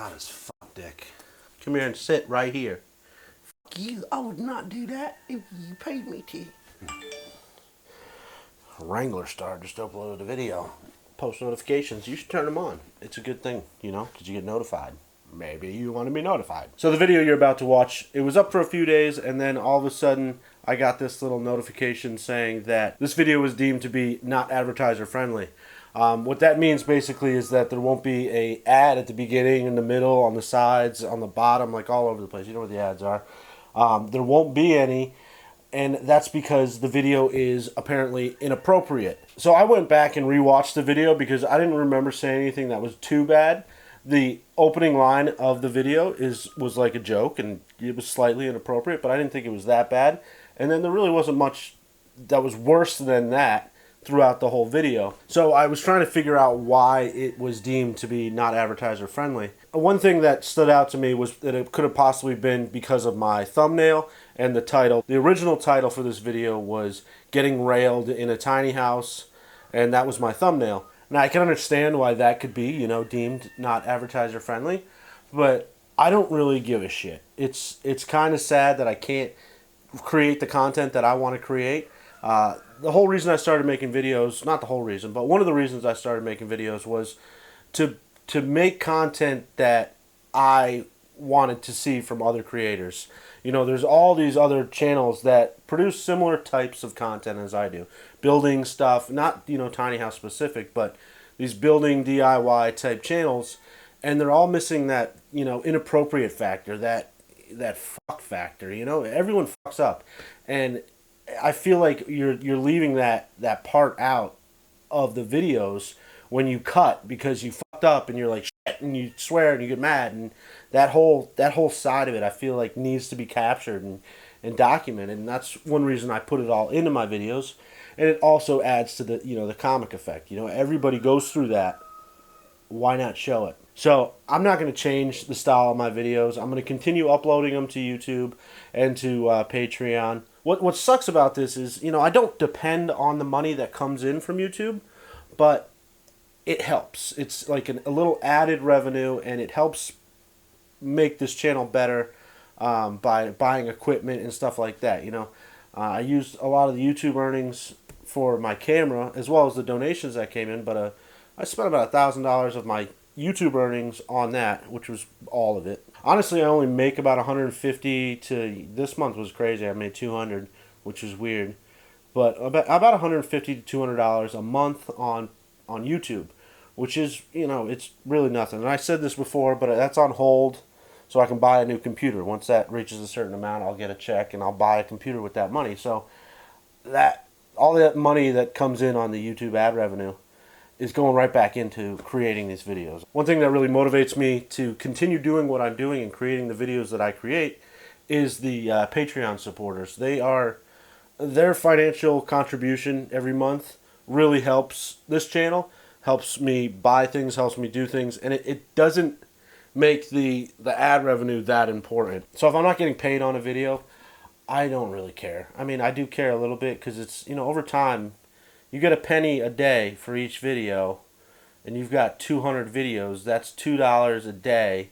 hot as fuck, Dick. Come here and sit right here. Fuck you. I would not do that if you paid me to. Wrangler Star just uploaded a video. Post notifications. You should turn them on. It's a good thing, you know, because you get notified. Maybe you want to be notified. So the video you're about to watch, it was up for a few days, and then all of a sudden, I got this little notification saying that this video was deemed to be not advertiser friendly. What that means basically is that there won't be a ad at the beginning, in the middle, on the sides, on the bottom, like all over the place. You know where the ads are. There won't be any, and that's because the video is apparently inappropriate. So I went back and rewatched the video because I didn't remember saying anything that was too bad. The opening line of the video was like a joke, and it was slightly inappropriate, but I didn't think it was that bad. And then there really wasn't much that was worse than that throughout the whole video. So I was trying to figure out why it was deemed to be not advertiser friendly. One thing that stood out to me was that it could have possibly been because of my thumbnail and the title. The original title for this video was Getting Railed in a Tiny House, and that was my thumbnail. Now, I can understand why that could be, you know, deemed not advertiser friendly, but I don't really give a shit. It's kind of sad that I can't create the content that I want to create. The whole reason I started making videos, not the whole reason, but one of the reasons I started making videos was to make content that I wanted to see from other creators. You know, there's all these other channels that produce similar types of content as I do. Building stuff, not, you know, tiny house specific, but these building DIY type channels, and they're all missing that, you know, inappropriate factor, that fuck factor, you know? Everyone fucks up. And I feel like you're leaving that part out of the videos when you cut because you fucked up and you're like shit and you swear and you get mad, and that whole side of it I feel like needs to be captured and documented, and that's one reason I put it all into my videos. And it also adds to the, you know, the comic effect. You know, everybody goes through that. Why not show it? So I'm not going to change the style of my videos. I'm going to continue uploading them to YouTube and to Patreon. What sucks about this is, you know, I don't depend on the money that comes in from YouTube, but it helps. It's like a little added revenue, and it helps make this channel better by buying equipment and stuff like that. You know, I used a lot of the YouTube earnings for my camera as well as the donations that came in, but I spent about $1,000 of my YouTube earnings on that, which was all of it. Honestly, I only make about 150 to, this month was crazy. I made 200, which is weird, but about 150 to $200 a month on YouTube, which is, you know, it's really nothing. And I said this before, but that's on hold so I can buy a new computer. Once that reaches a certain amount, I'll get a check and I'll buy a computer with that money. So that all that money that comes in on the YouTube ad revenue is going right back into creating these videos. One thing that really motivates me to continue doing what I'm doing and creating the videos that I create is the Patreon supporters. Their financial contribution every month really helps this channel, helps me buy things, helps me do things, and it doesn't make the ad revenue that important. So if I'm not getting paid on a video, I don't really care. I mean, I do care a little bit because it's, you know, over time, you get a penny a day for each video, and you've got 200 videos. That's $2 a day,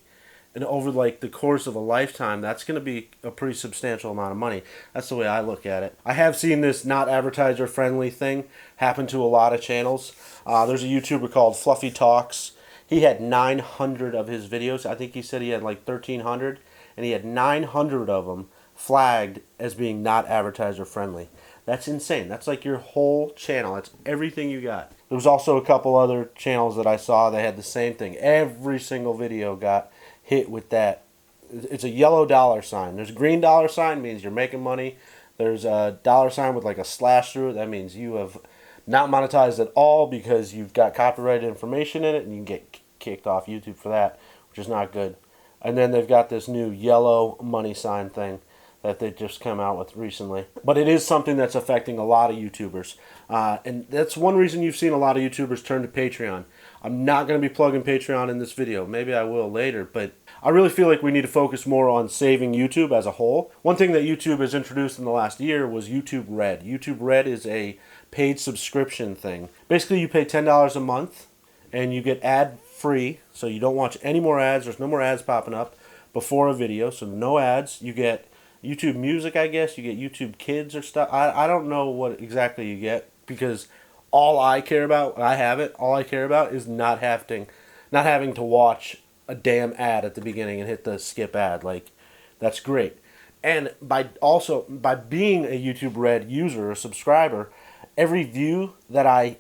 and over like the course of a lifetime, that's going to be a pretty substantial amount of money. That's the way I look at it. I have seen this not advertiser friendly thing happen to a lot of channels. There's a YouTuber called Fluffy Talks. He had 900 of his videos. I think he said he had like 1,300, and he had 900 of them flagged as being not advertiser friendly. That's insane. That's like your whole channel. That's everything you got. There was also a couple other channels that I saw that had the same thing. Every single video got hit with that. It's a yellow dollar sign. There's a green dollar sign, means you're making money. There's a dollar sign with like a slash through it. That means you have not monetized at all because you've got copyrighted information in it, and you can get kicked off YouTube for that, which is not good. And then they've got this new yellow money sign thing that they just come out with recently. But it is something that's affecting a lot of YouTubers. And that's one reason you've seen a lot of YouTubers turn to Patreon. I'm not going to be plugging Patreon in this video. Maybe I will later, but I really feel like we need to focus more on saving YouTube as a whole. One thing that YouTube has introduced in the last year was YouTube Red. YouTube Red is a paid subscription thing. Basically, you pay $10 a month, and you get ad free, so you don't watch any more ads. There's no more ads popping up before a video, so no ads. You get YouTube Music, I guess. You get YouTube Kids or stuff. I don't know what exactly you get, because all I care about, I have it, all I care about is not having to watch a damn ad at the beginning and hit the skip ad. Like, that's great. And by being a YouTube Red user or subscriber, every view that I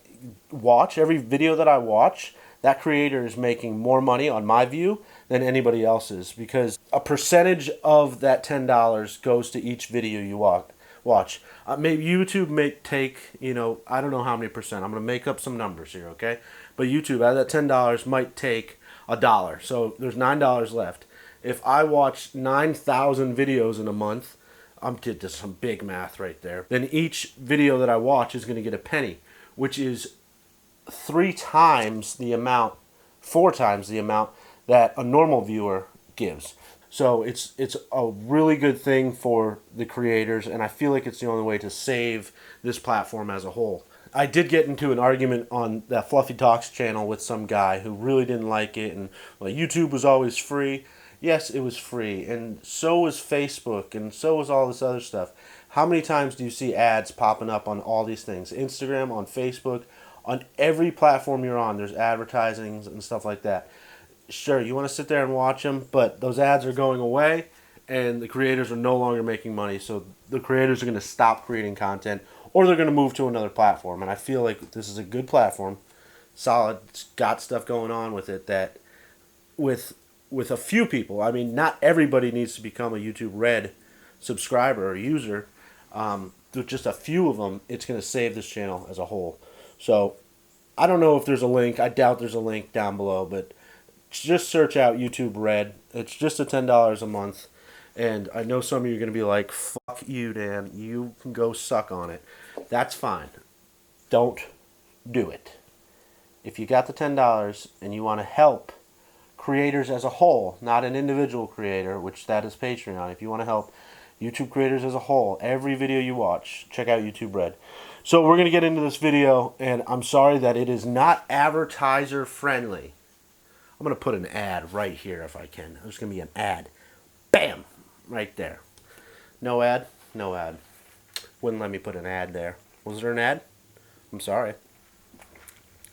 watch, every video that I watch, that creator is making more money on my view than anybody else's, because a percentage of that $10 goes to each video you watch. Maybe YouTube may take, I don't know how many percent. I'm going to make up some numbers here, okay? But YouTube, out of that $10, might take $1. So there's $9 left. If I watch 9,000 videos in a month, I'm did some big math right there. Then each video that I watch is going to get a penny, which is 4 times the amount that a normal viewer gives. So it's a really good thing for the creators, and I feel like it's the only way to save this platform as a whole. I did get into an argument on that Fluffy Talks channel with some guy who really didn't like it, and YouTube was always free. Yes, it was free, and so was Facebook, and so was all this other stuff. How many times do you see ads popping up on all these things? Instagram, on Facebook, on every platform you're on, there's advertisings and stuff like that. Sure, you want to sit there and watch them, but those ads are going away, and the creators are no longer making money, so the creators are going to stop creating content, or they're going to move to another platform. And I feel like this is a good platform, solid, it's got stuff going on with it that with a few people, I mean, not everybody needs to become a YouTube Red subscriber or user. With just a few of them, it's going to save this channel as a whole. So I don't know if there's a link. I doubt there's a link down below, but just search out YouTube Red. It's just $10 a month. And I know some of you are going to be like, fuck you, Dan. You can go suck on it. That's fine. Don't do it. If you got the $10 and you want to help creators as a whole, not an individual creator, which that is Patreon. If you want to help YouTube creators as a whole, every video you watch, check out YouTube Red. So we're going to get into this video, and I'm sorry that it is not advertiser friendly. I'm going to put an ad right here if I can. There's going to be an ad. Bam! Right there. No ad? No ad. Wouldn't let me put an ad there. Was there an ad? I'm sorry.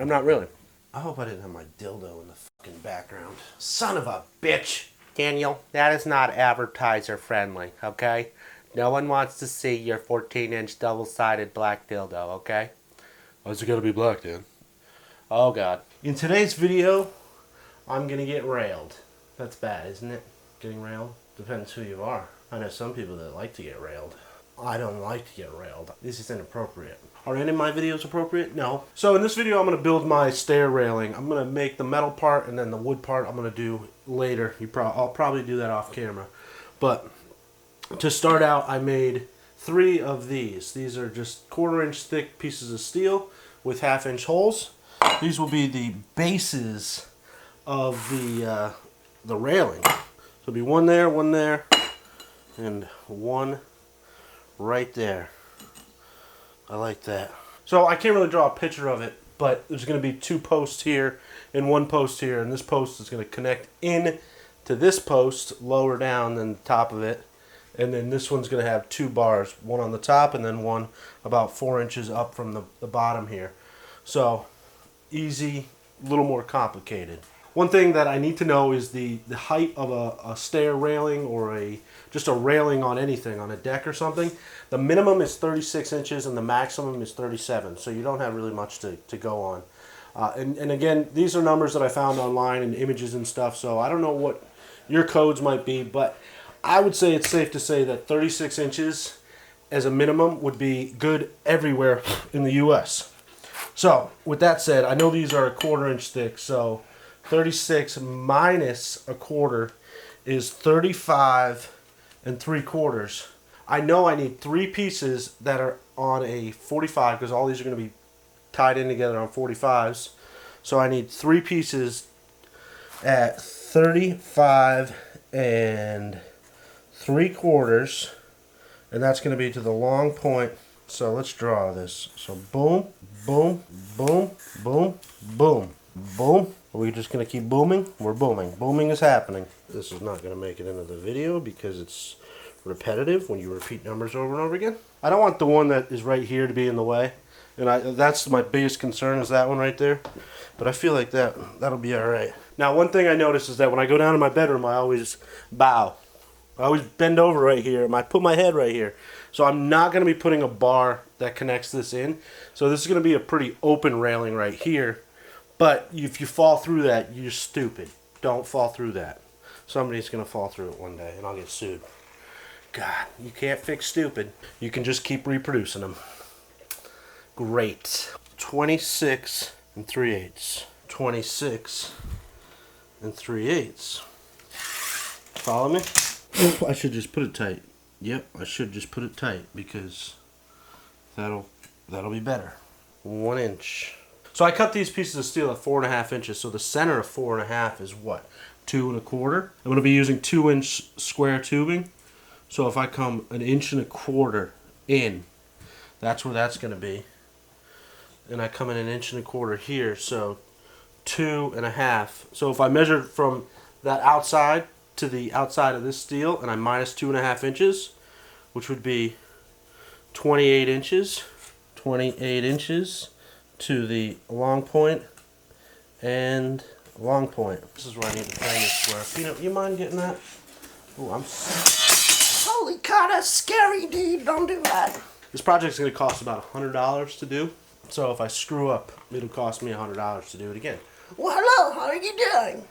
I'm not really. I hope I didn't have my dildo in the fucking background. Son of a bitch! Daniel, that is not advertiser friendly, okay? No one wants to see your 14-inch double-sided black dildo, okay? Why's it gotta be black, Dan? Oh, God. In today's video, I'm gonna get railed. That's bad, isn't it? Getting railed? Depends who you are. I know some people that like to get railed. I don't like to get railed. This is inappropriate. Are any of my videos appropriate? No. So in this video, I'm going to build my stair railing. I'm going to make the metal part, and then the wood part I'm going to do later. I'll probably do that off camera. But to start out, I made 3 of these. These are just 1/4-inch thick pieces of steel with 1/2-inch holes. These will be the bases of the railing. So it'll be one there, and one right there. I like that. So I can't really draw a picture of it, but there's going to be 2 posts here and 1 post here, and this post is going to connect in to this post lower down than the top of it, and then this one's going to have 2 bars, one on the top and then one about 4 inches up from the bottom here. So easy, a little more complicated. One thing that I need to know is the height of a stair railing, or just a railing on anything, on a deck or something. The minimum is 36 inches and the maximum is 37, so you don't have really much to go on. And again, these are numbers that I found online and images and stuff, so I don't know what your codes might be, but I would say it's safe to say that 36 inches as a minimum would be good everywhere in the US. So with that said, I know these are 1/4-inch thick, so 36 minus 1/4 is 35 3/4. I know I need 3 pieces that are on a 45, because all these are going to be tied in together on 45s. So I need 3 pieces at 35 3/4, and that's going to be to the long point. So let's draw this. So boom, boom, boom, boom, boom, boom. Are we just going to keep booming? We're booming. Booming is happening. This is not going to make it into the video because it's repetitive when you repeat numbers over and over again. I don't want the one that is right here to be in the way. And that's my biggest concern, is that one right there. But I feel like that'll be alright. Now, one thing I notice is that when I go down to my bedroom, I always bow. I always bend over right here, and I put my head right here. So I'm not going to be putting a bar that connects this in. So this is going to be a pretty open railing right here. But if you fall through that, you're stupid. Don't fall through that. Somebody's going to fall through it one day, and I'll get sued. God, you can't fix stupid. You can just keep reproducing them. Great. 26 and 3/8. 26 and 3/8. Follow me? I should just put it tight. Yep, I should just put it tight because that'll be better. 1 inch. So I cut these pieces of steel at 4.5 inches. So the center of 4.5 is what? 2 1/4. I'm going to be using 2-inch square tubing. So if I come 1 1/4 in, that's where that's going to be. And I come in 1 1/4 here, so 2 1/2. So if I measure from that outside to the outside of this steel, and I minus 2 1/2 inches, which would be 28 inches. 28 inches to the long point and long point. This is where I need to frame this square. Peanut, you mind getting that? Oh, I'm... Holy cow, that's scary, dude. Don't do that. This project's going to cost about $100 to do. So if I screw up, it'll cost me $100 to do it again. Well, hello, how are you doing?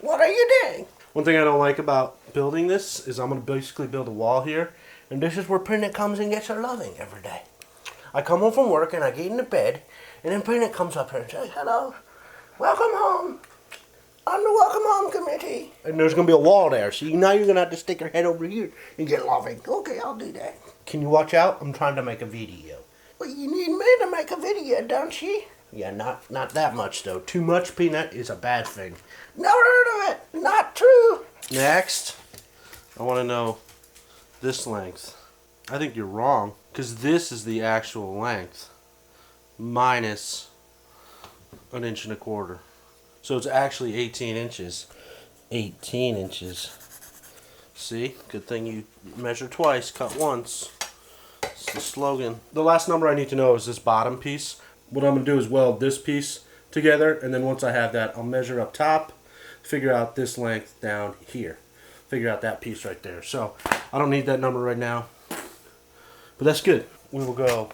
What are you doing? One thing I don't like about building this is I'm going to basically build a wall here. And this is where Peanut comes and gets her loving every day. I come home from work and I get into bed. And then Peanut comes up here and says, hello, welcome home. On the welcome home committee. And there's going to be a wall there. So now you're going to have to stick your head over here and get loving. Okay, I'll do that. Can you watch out? I'm trying to make a video. Well, you need me to make a video, don't you? Yeah, not that much, though. Too much, Peanut, is a bad thing. Never heard of it. Not true. Next, I want to know this length. I think you're wrong, because this is the actual length minus 1 1/4. So it's actually 18 inches. 18 inches. See? Good thing you measure twice, cut once. It's the slogan. The last number I need to know is this bottom piece. What I'm going to do is weld this piece together, and then once I have that, I'll measure up top, figure out this length down here. Figure out that piece right there. So I don't need that number right now. But that's good. We will go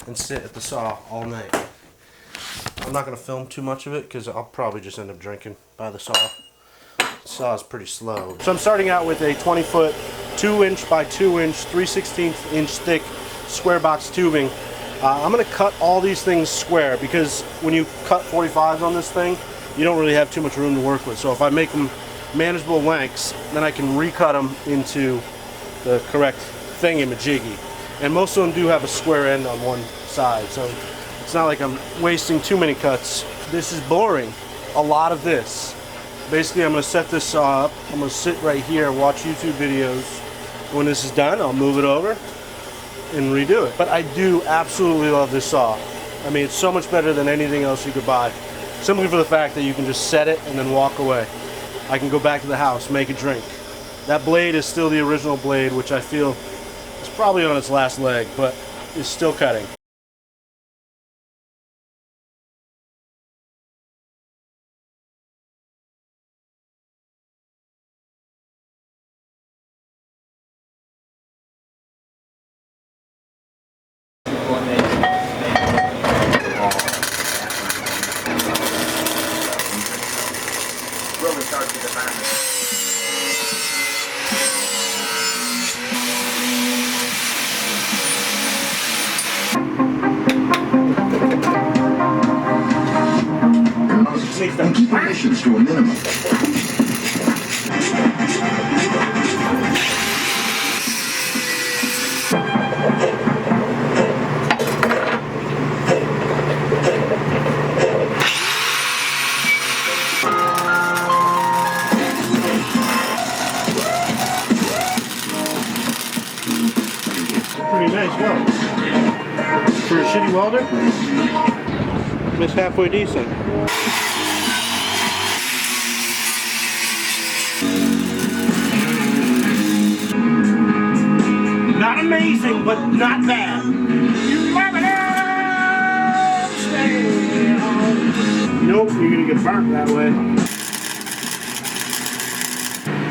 and sit at the saw all night. I'm not going to film too much of it because I'll probably just end up drinking by the saw. The saw is pretty slow. So I'm starting out with a 20-foot, 2-inch by 2-inch, 3/16 inch thick square box tubing. I'm going to cut all these things square because when you cut 45s on this thing, you don't really have too much room to work with. So if I make them manageable lengths, then I can recut them into the correct thingamajiggy. And most of them do have a square end on one side, so it's not like I'm wasting too many cuts. This is boring. A lot of this. Basically, I'm going to set this saw up. I'm going to sit right here and watch YouTube videos. When this is done, I'll move it over and redo it. But I do absolutely love this saw. I mean, it's so much better than anything else you could buy. Simply for the fact that you can just set it and then walk away. I can go back to the house, make a drink. That blade is still the original blade, which I feel is probably on its last leg, but is still cutting. Really starts with the family. And keep emissions to a minimum. Pretty nice weld. For a shitty welder, it's halfway decent. amazing, but not bad. Nope, you're gonna get burnt that way.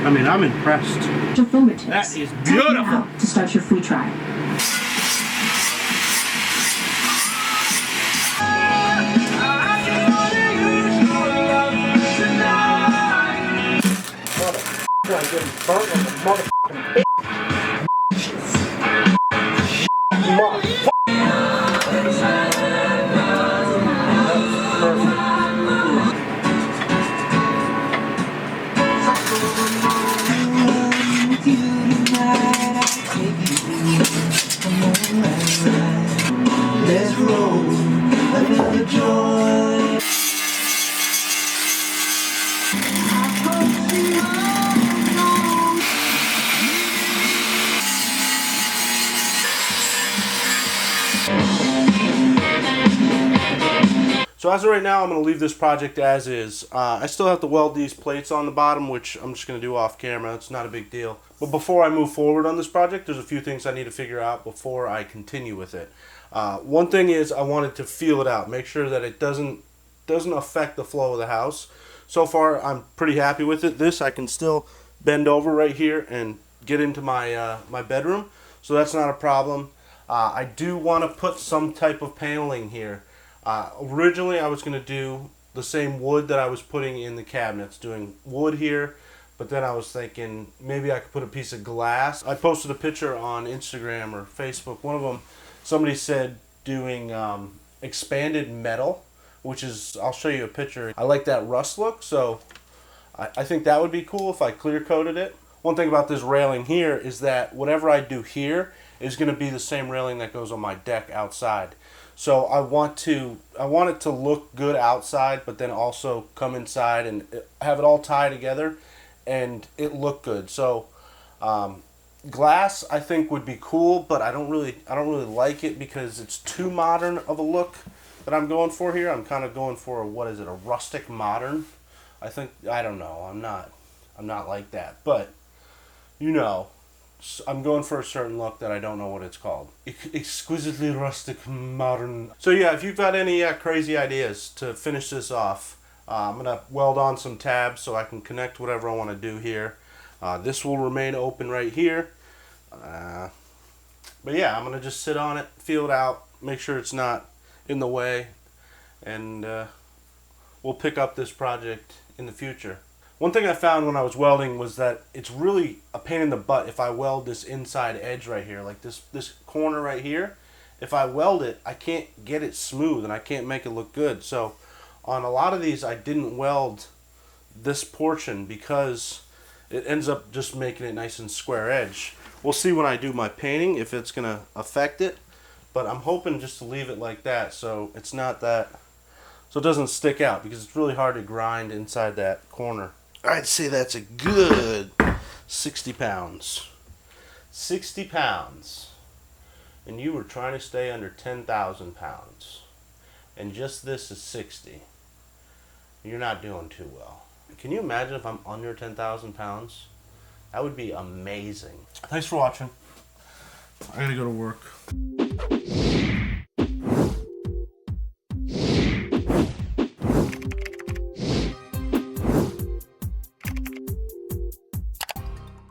I mean, I'm impressed. That is beautiful. To start your free trial. I'm getting burnt on the motherfucking Let's roll another joint. So as of right now, I'm going to leave this project as is. I still have to weld these plates on the bottom, which I'm just going to do off camera. It's not a big deal. But before I move forward on this project, there's a few things I need to figure out before I continue with it. One thing is I wanted to feel it out, make sure that it doesn't affect the flow of the house. So far, I'm pretty happy with it. This I can still bend over right here and get into my my bedroom, so that's not a problem. I do want to put some type of paneling here. Originally, I was going to do the same wood that I was putting in the cabinets, doing wood here, but then I was thinking maybe I could put a piece of glass. I posted a picture on Instagram or Facebook. One of them, somebody said doing expanded metal, which is, I'll show you a picture. I like that rust look, so I think that would be cool if I clear coated it. One thing about this railing here is that whatever I do here is going to be the same railing that goes on my deck outside. So I want it to look good outside, but then also come inside and have it all tie together and it look good. So glass I think would be cool, but I don't really like it because it's too modern of a look that I'm going for here. I'm kind of going for a rustic modern. I don't know. I'm not like that, but you know, I'm going for a certain look that I don't know what it's called. Exquisitely rustic modern. So yeah, if you've got any crazy ideas to finish this off, I'm going to weld on some tabs so I can connect whatever I want to do here. This will remain open right here. But yeah, I'm going to just sit on it, feel it out, make sure it's not in the way, and we'll pick up this project in the future. One thing I found when I was welding was that it's really a pain in the butt if I weld this inside edge right here, like this corner right here. If I weld it, I can't get it smooth and I can't make it look good. So on a lot of these, I didn't weld this portion because it ends up just making it nice and square edge. We'll see when I do my painting if it's going to affect it, but I'm hoping just to leave it like that so it's not that, so it doesn't stick out, because it's really hard to grind inside that corner. I'd say that's a good 60 pounds. 60 pounds. And you were trying to stay under 10,000 pounds. And just this is 60. You're not doing too well. Can you imagine if I'm under 10,000 pounds? That would be amazing. Thanks for watching. I gotta go to work.